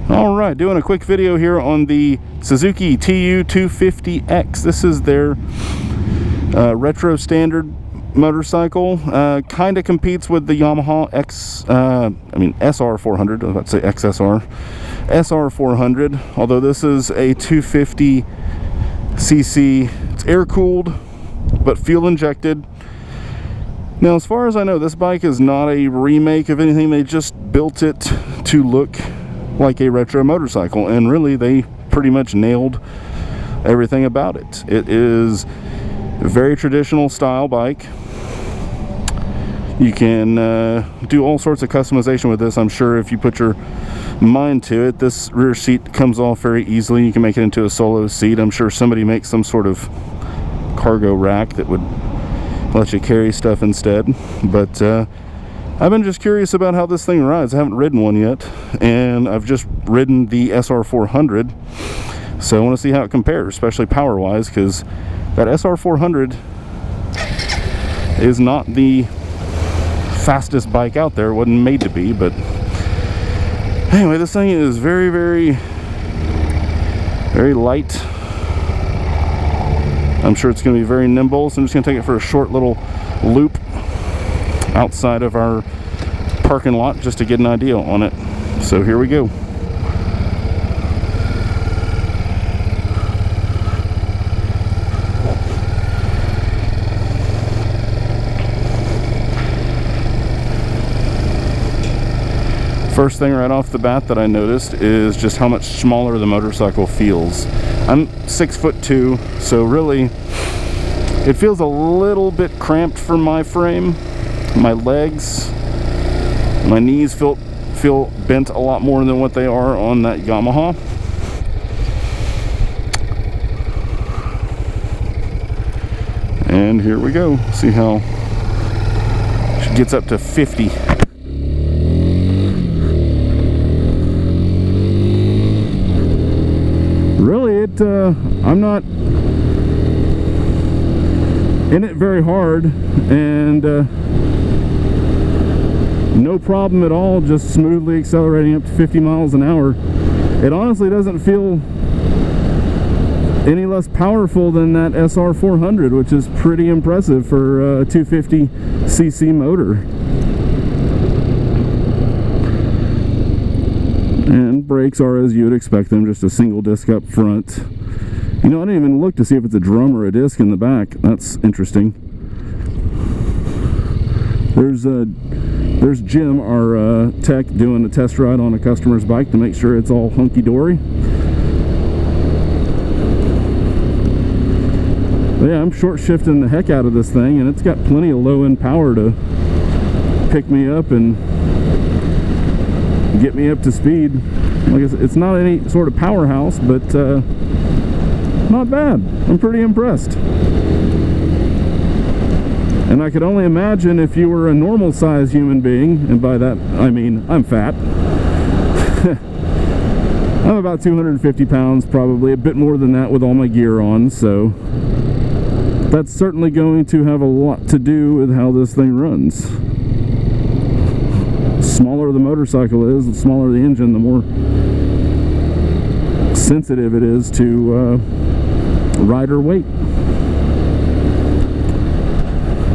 Alright, doing a quick video here on the Suzuki TU250X. This is their retro standard motorcycle. Kind of competes with the Yamaha SR400. I was about to say XSR. SR400, although this is a 250cc. It's air cooled, but fuel injected. Now, as far as I know, this bike is not a remake of anything. They just built it to look like a retro motorcycle, and really they pretty much nailed everything about it. It is a very traditional style bike. You can do all sorts of customization with this, I'm sure, if you put your mind to it. This rear seat comes off very easily. You can make it into a solo seat. I'm sure somebody makes some sort of cargo rack that would let you carry stuff instead. But I've been just curious about how this thing rides. I haven't ridden one yet, and I've just ridden the SR400, so I want to see how it compares, especially power wise, because that SR400 is not the fastest bike out there. It wasn't made to be. But anyway, this thing is very, very, very light. I'm sure it's going to be very nimble, so I'm just going to take it for a short little loop outside of our parking lot just to get an idea on it. So here we go. First thing right off the bat that I noticed is just how much smaller the motorcycle feels. I'm 6'2", so really it feels a little bit cramped for my frame. My legs, my knees feel bent a lot more than what they are on that Yamaha. And here we go. See how she gets up to 50. Really, I'm not in it very hard, and no problem at all, just smoothly accelerating up to 50 miles an hour. It honestly doesn't feel any less powerful than that SR400, which is pretty impressive for a 250cc motor. And brakes are as you would expect them, just a single disc up front. You know, I didn't even look to see if it's a drum or a disc in the back. That's interesting. There's Jim, our tech, doing a test ride on a customer's bike to make sure it's all hunky-dory. But yeah, I'm short shifting the heck out of this thing, and it's got plenty of low-end power to pick me up and get me up to speed. Like I said, it's not any sort of powerhouse, but not bad. I'm pretty impressed. And I could only imagine if you were a normal sized human being, and by that I mean I'm fat. I'm about 250 pounds, probably a bit more than that with all my gear on, so that's certainly going to have a lot to do with how this thing runs. The smaller the motorcycle is, the smaller the engine, the more sensitive it is to rider weight.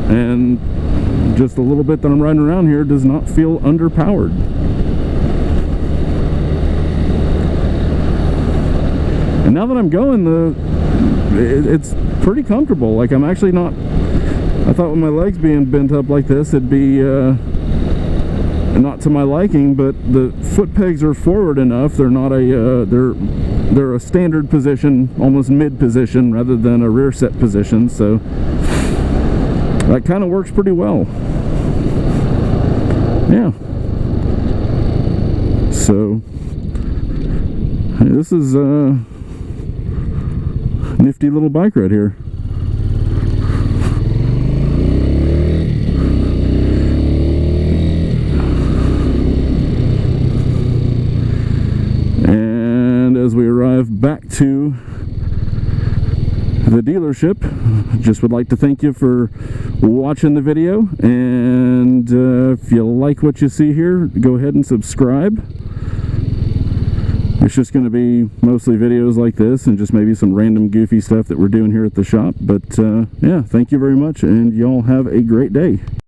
And just a little bit that I'm riding around here does not feel underpowered. And now that I'm going, it's pretty comfortable. Like, I'm actually not, I thought with my legs being bent up like this it'd be not to my liking, but the foot pegs are forward enough. They're not a they're a standard position, almost mid position, rather than a rear set position, so that kind of works pretty well. Yeah. So this is a nifty little bike right here. And as we arrive back to the dealership, just would like to thank you for watching the video, and if you like what you see here, go ahead and subscribe. It's just going to be mostly videos like this and just maybe some random goofy stuff that we're doing here at the shop. But yeah, thank you very much, and y'all have a great day.